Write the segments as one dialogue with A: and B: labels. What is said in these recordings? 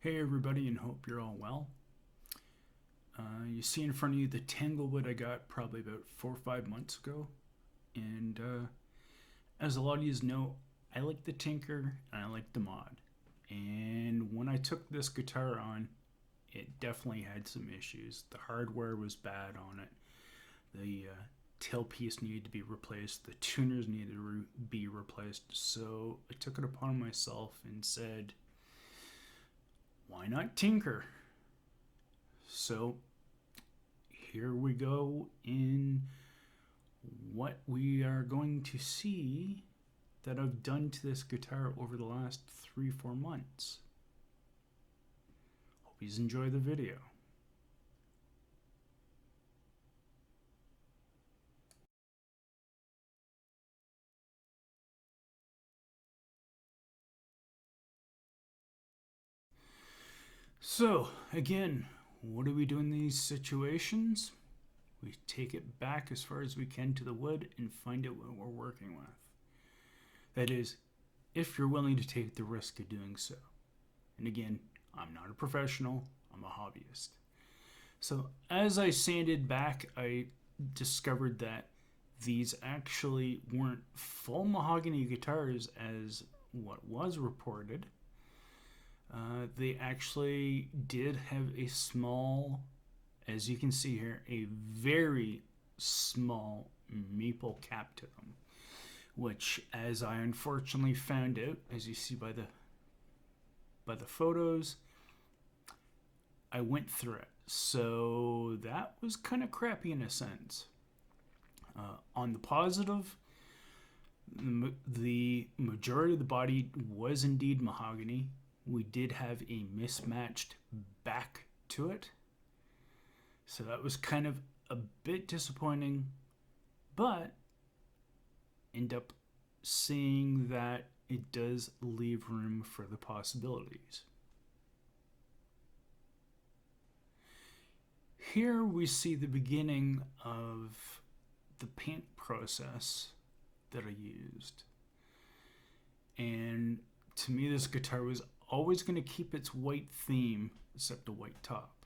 A: Hey everybody, and hope you're all well. You see in front of you the Tanglewood I got probably about 4 or 5 months ago. And as a lot of you know, I like the tinker and I like the mod. And when I took this guitar on, it definitely had some issues. The hardware was bad on it. The tailpiece needed to be replaced. The tuners needed to be replaced. So I took it upon myself and said, why not tinker? So here we go in what we are going to see that I've done to this guitar over the last 3-4 months. Hope you enjoy the video. So again, what do we do in these situations? We take it back as far as we can to the wood and find out what we're working with. That is, if you're willing to take the risk of doing so. And again, I'm not a professional, I'm a hobbyist. So as I sanded back, I discovered that these actually weren't full mahogany guitars as what was reported. They actually did have a small, as you can see here, a very small maple cap to them, which, as I unfortunately found out, as you see by the photos, I went through it. So that was kind of crappy in a sense. On the positive, the majority of the body was indeed mahogany. We did have a mismatched back to it. So that was kind of a bit disappointing, but end up seeing that it does leave room for the possibilities. Here we see the beginning of the paint process that I used. And to me, this guitar was always going to keep its white theme, except a white top.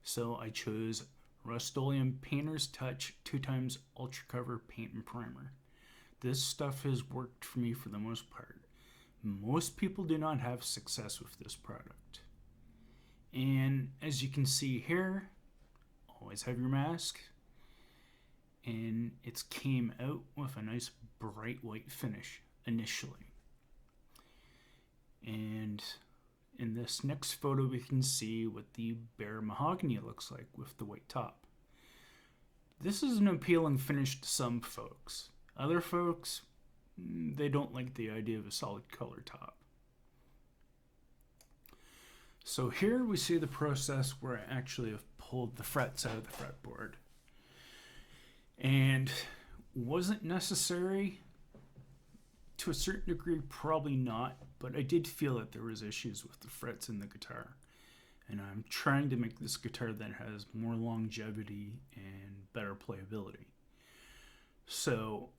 A: So I chose Rust-Oleum Painter's Touch 2x Ultra Cover Paint and Primer. This stuff has worked for me for the most part. Most people do not have success with this product. And as you can see here, always have your mask. And it came out with a nice bright white finish initially. And in this next photo, we can see what the bare mahogany looks like with the white top. This is an appealing finish to some folks. Other folks, they don't like the idea of a solid color top. So here we see the process where I actually have pulled the frets out of the fretboard. And wasn't necessary to a certain degree, probably not, but I did feel that there was issues with the frets in the guitar. And I'm trying to make this guitar that has more longevity and better playability. So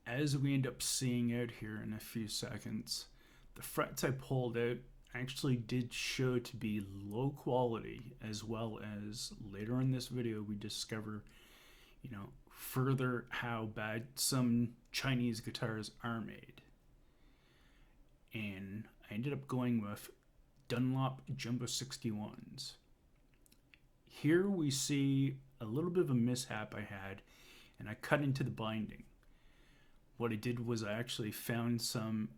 A: as we end up seeing out here in a few seconds, the frets I pulled out actually did show to be low quality, as well as later in this video we discover, further how bad some Chinese guitars are made. And I ended up going with Dunlop Jumbo 61s. Here we see a little bit of a mishap I had, and I cut into the binding. What I did was I actually found some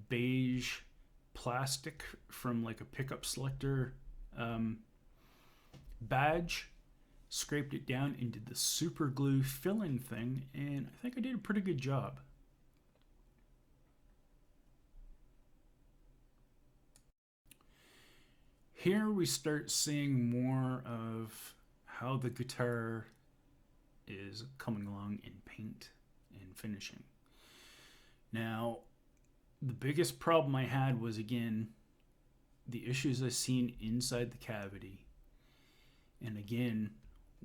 A: beige plastic from like a pickup selector badge, scraped it down and did the super glue fill-in thing, and I think I did a pretty good job. Here we start seeing more of how the guitar is coming along in paint and finishing. Now, the biggest problem I had was, again, the issues I seen inside the cavity. And again,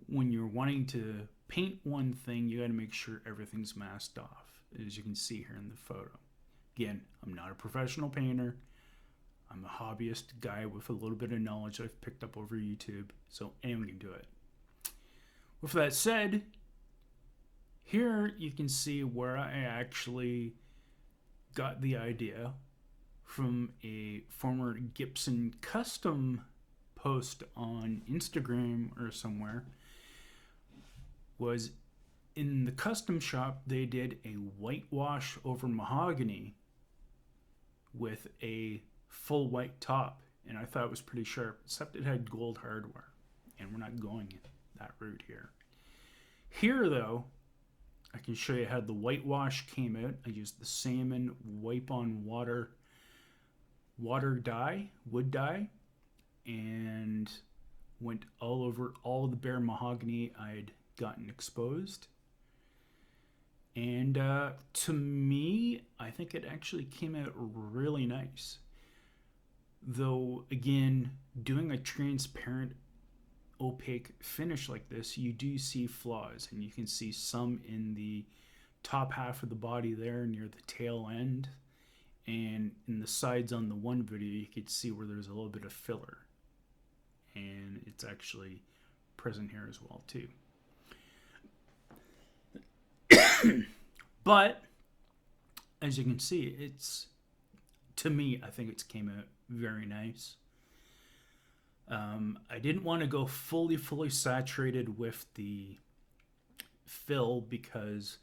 A: when you're wanting to paint one thing, you got to make sure everything's masked off, as you can see here in the photo. Again, I'm not a professional painter. I'm a hobbyist guy with a little bit of knowledge I've picked up over YouTube, so anyone can do it. With that said, here you can see where I actually got the idea from a former Gibson custom post on Instagram or somewhere. Was in the custom shop, they did a whitewash over mahogany with a full white top, and I thought it was pretty sharp, except it had gold hardware, and we're not going that route here. Here, though, I can show you how the whitewash came out. I used the salmon wipe on water dye, wood dye, and went all over all the bare mahogany I'd gotten exposed. And to me, I think it actually came out really nice. Though, again, doing a transparent, opaque finish like this, you do see flaws, and you can see some in the top half of the body there near the tail end, and in the sides on the one video you could see where there's a little bit of filler, and it's actually present here as well too. But as you can see, it's, to me, I think it's came out very nice. I didn't want to go fully saturated with the fill because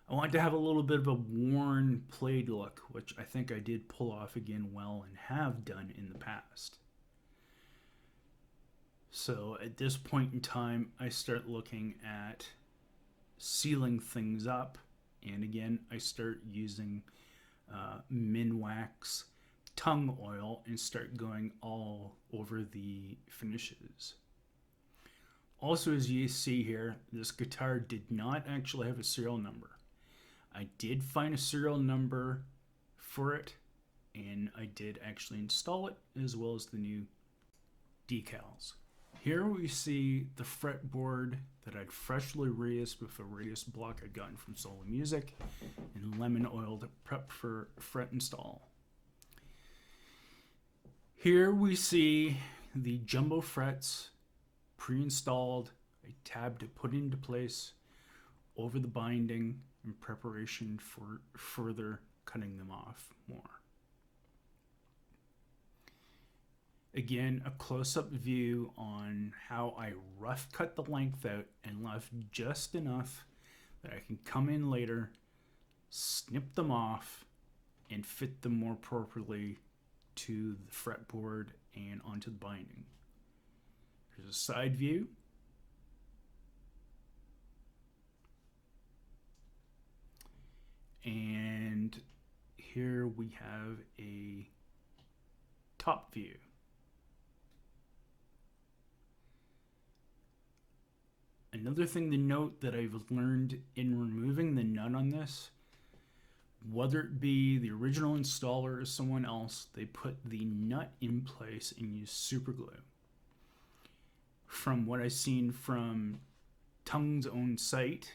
A: I wanted to have a little bit of a worn, played look, which I think I did pull off again well and have done in the past. So at this point in time, I start looking at sealing things up, and again, I start using Minwax tongue oil and start going all over the finishes. Also, as you see here, this guitar did not actually have a serial number. I did find a serial number for it, and I did actually install it, as well as the new decals. Here we see the fretboard that I'd freshly raised with a radius block I'd gotten from Solo Music and lemon oil to prep for fret install. Here we see the jumbo frets pre-installed, a tab to put into place over the binding in preparation for further cutting them off more. Again, a close-up view on how I rough cut the length out and left just enough that I can come in later, snip them off, and fit them more appropriately to the fretboard and onto the binding. Here's a side view. And here we have a top view. Another thing to note that I've learned in removing the nut on this, whether it be the original installer or someone else, they put the nut in place and use super glue. From what I've seen from Tusk's own site,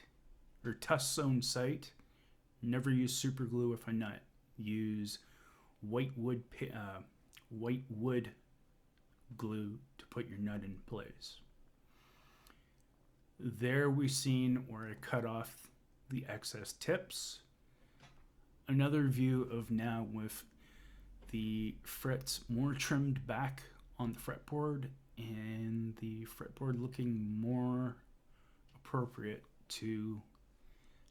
A: never use super glue with a nut. Use white wood glue to put your nut in place. There we've seen where I cut off the excess tips. Another view of now with the frets more trimmed back on the fretboard and the fretboard looking more appropriate to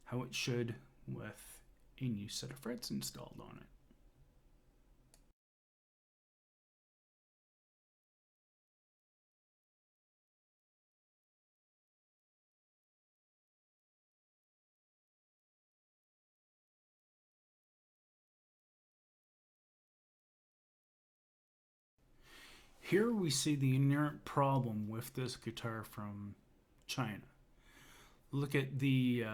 A: how it should with a new set of frets installed on it. Here we see the inherent problem with this guitar from China. Look at the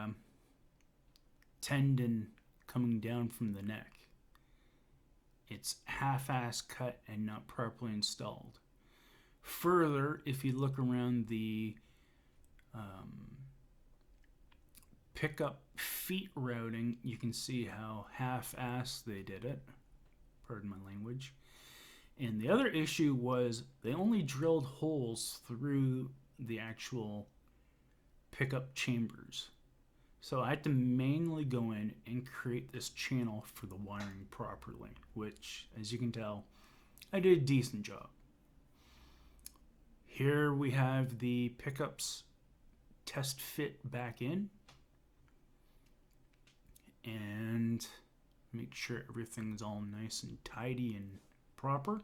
A: tendon coming down from the neck. It's half-ass cut and not properly installed. Further, if you look around the pickup feet routing, you can see how half-ass they did it. Pardon my language. And the other issue was they only drilled holes through the actual pickup chambers. So I had to manually go in and create this channel for the wiring properly, which, as you can tell, I did a decent job. Here we have the pickups test fit back in, and make sure everything's all nice and tidy and proper.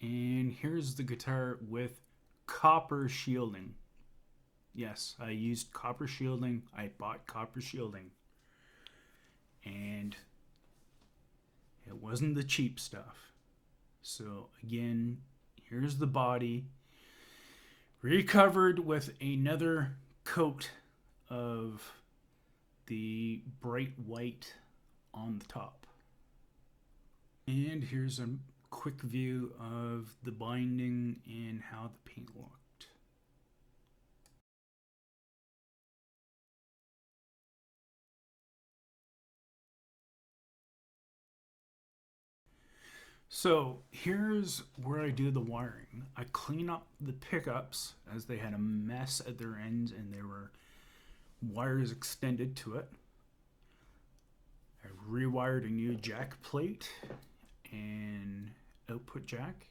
A: And here's the guitar with copper shielding. Yes, I used copper shielding. I bought copper shielding. And it wasn't the cheap stuff. So again, here's the body, recovered with another coat of the bright white on the top. And here's a quick view of the binding and how the paint looked. So here's where I do the wiring. I clean up the pickups as they had a mess at their ends and there were wires extended to it. I rewired a new jack plate and output jack.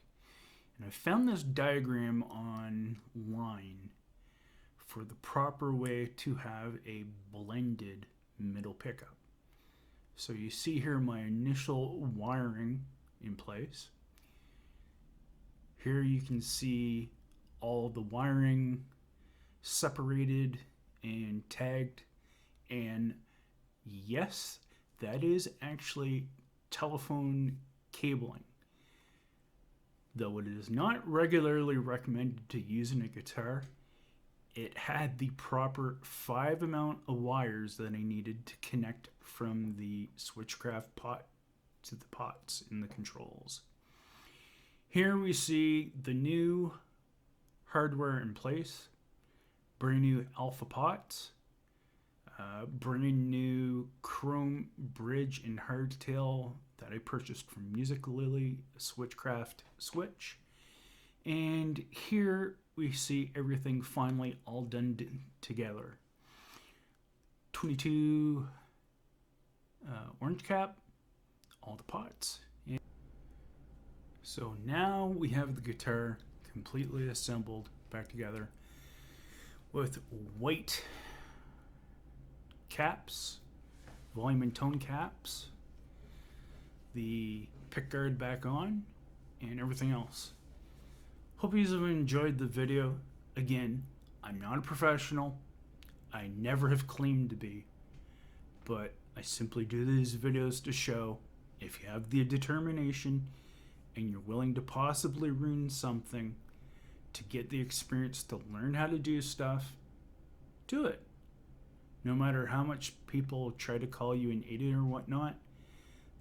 A: And I found this diagram online for the proper way to have a blended middle pickup. So you see here my initial wiring in place. Here you can see all the wiring separated and tagged, and yes, that is actually telephone cabling. Though it is not regularly recommended to use in a guitar, it had the proper 5 amount of wires that I needed to connect from the switchcraft pot to the pots in the controls. Here we see the new hardware in place, brand new alpha pots, brand new chrome bridge and hardtail that I purchased from Music Lily, a switchcraft switch. And here we see everything finally all done together. 22 orange cap, all the pots. And so now we have the guitar completely assembled back together with white caps, volume and tone caps, the pickguard back on, and everything else. Hope you have enjoyed the video. Again, I'm not a professional. I never have claimed to be, but I simply do these videos to show if you have the determination and you're willing to possibly ruin something to get the experience to learn how to do stuff, do it. No matter how much people try to call you an idiot or whatnot,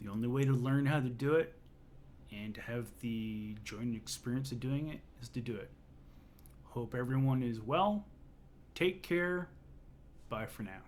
A: the only way to learn how to do it and to have the joy and experience of doing it is to do it. Hope everyone is well. Take care. Bye for now.